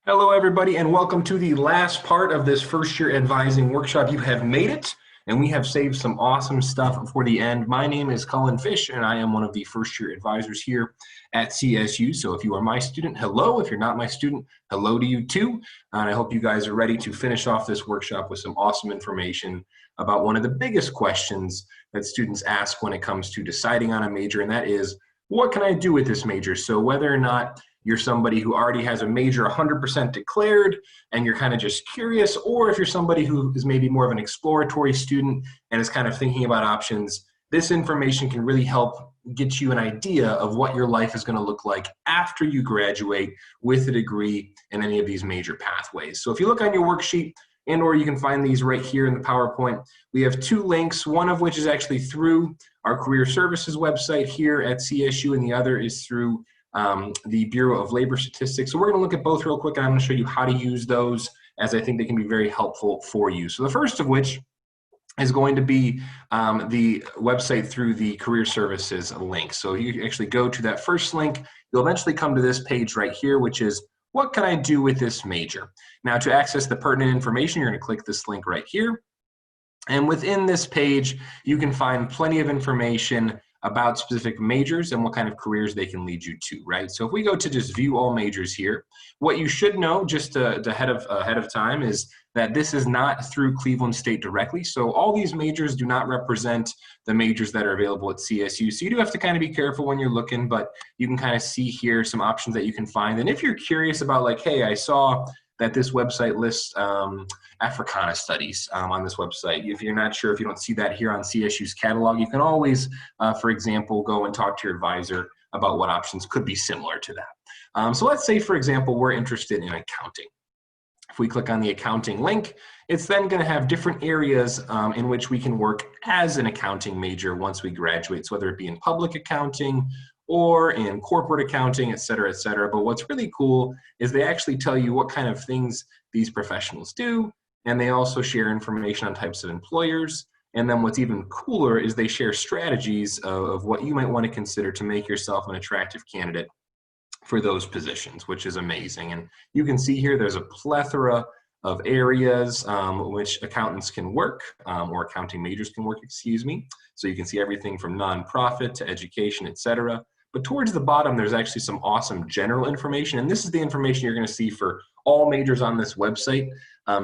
Hello, everybody, and welcome to the last part of this first year advising workshop. You have made it, and we have saved some awesome stuff for the end. My name is Cullin Fish, and I am one of the first year advisors here at CSU. So if you are my student, hello. If you're not my student, hello to you too. And I hope you guys are ready to finish off this workshop with some awesome information about one of the biggest questions that students ask when it comes to deciding on a major, and that is, what can I do with this major? So whether or not you're somebody who already has a major 100% declared and you're kind of just curious, or if you're somebody who is maybe more of an exploratory student and is kind of thinking about options, this information can really help get you an idea of what your life is going to look like after you graduate with a degree in any of these major pathways. So if you look on your worksheet, or you can find these right here in the PowerPoint, we have two links, one of which is actually through our career services website here at CSU, and the other is through the Bureau of Labor Statistics. So we're going to look at both real quick, and I'm going to show you how to use those, as I think they can be very helpful for you. So the first of which is going to be the website through the career services link. So you actually go to that first link, you'll eventually come to this page right here, which is, what can I do with this major? Now, to access the pertinent information, you're going to click this link right here. And within this page, you can find plenty of information about specific majors and what kind of careers they can lead you to, right? So if we go to just view all majors here, what you should know just ahead of time is that this is not through Cleveland State directly. So all these majors do not represent the majors that are available at CSU. So you do have to kind of be careful when you're looking, but you can kind of see here some options that you can find. And if you're curious about like, hey, I saw that this website lists Africana studies on this website. If you're not sure, if you don't see that here on CSU's catalog, you can always, for example, go and talk to your advisor about what options could be similar to that. So let's say, for example, we're interested in accounting. If we click on the accounting link, it's then going to have different areas in which we can work as an accounting major once we graduate, so whether it be in public accounting or in corporate accounting, et cetera, et cetera. But what's really cool is they actually tell you what kind of things these professionals do, and they also share information on types of employers. And then what's even cooler is they share strategies of what you might want to consider to make yourself an attractive candidate for those positions, which is amazing. And you can see here there's a plethora of areas which accountants can work, or accounting majors can work, excuse me. So you can see everything from nonprofit to education, et cetera. But towards the bottom, there's actually some awesome general information. And this is the information you're going to see for all majors on this website.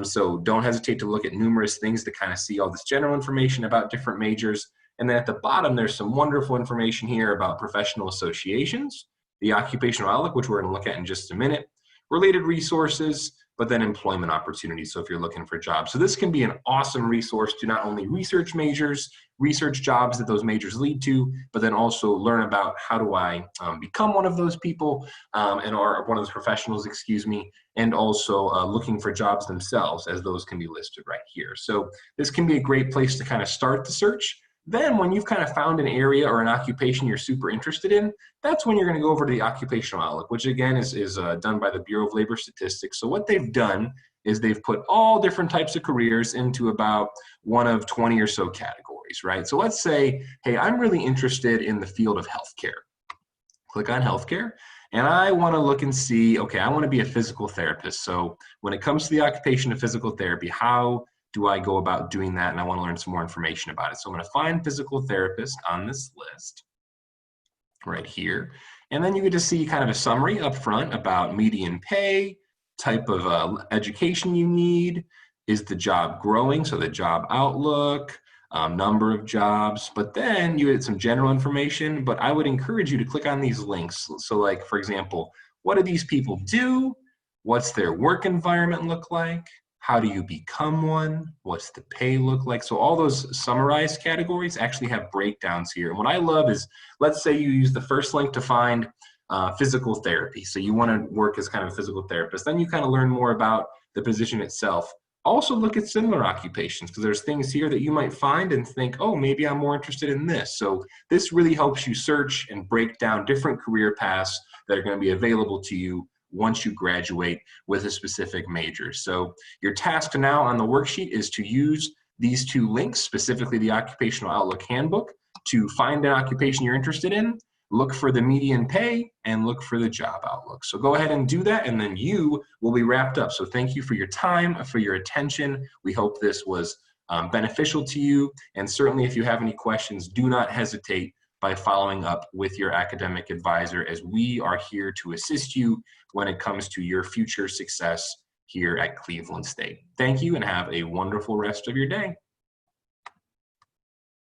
So don't hesitate to look at numerous things to kind of see all this general information about different majors. And then at the bottom, there's some wonderful information here about professional associations, the occupational outlook, which we're going to look at in just a minute, related resources, but then employment opportunities, so if you're looking for jobs. So this can be an awesome resource to not only research majors, research jobs that those majors lead to, but then also learn about how do I become one of those people, or one of those professionals, excuse me, and also looking for jobs themselves, as those can be listed right here. So this can be a great place to kind of start the search. Then when you've kind of found an area or an occupation you're super interested in, that's when you're going to go over to the occupational outlook, which again is done by the Bureau of Labor Statistics. So what they've done is they've put all different types of careers into about one of 20 or so categories, right? So let's say, hey, I'm really interested in the field of healthcare. Click on healthcare, and I want to look and see, okay, I want to be a physical therapist. So when it comes to the occupation of physical therapy, how do I go about doing that? And I want to learn some more information about it. So I'm going to find physical therapist on this list right here. And then you get to see kind of a summary up front about median pay, type of education you need, is the job growing, so the job outlook, number of jobs, but then you get some general information, but I would encourage you to click on these links. So like, for example, what do these people do? What's their work environment look like? How do you become one? What's the pay look like? So all those summarized categories actually have breakdowns here. And what I love is, let's say you use the first link to find physical therapy. So you want to work as kind of a physical therapist. Then you kind of learn more about the position itself. Also look at similar occupations, because there's things here that you might find and think, oh, maybe I'm more interested in this. So this really helps you search and break down different career paths that are going to be available to you once you graduate with a specific major. So your task now on the worksheet is to use these two links, specifically the Occupational Outlook Handbook, to find an occupation you're interested in, look for the median pay, and look for the job outlook. So go ahead and do that, and then you will be wrapped up. So thank you for your time, for your attention. We hope this was beneficial to you. And certainly if you have any questions, do not hesitate by following up with your academic advisor, as we are here to assist you when it comes to your future success here at Cleveland State. Thank you and have a wonderful rest of your day.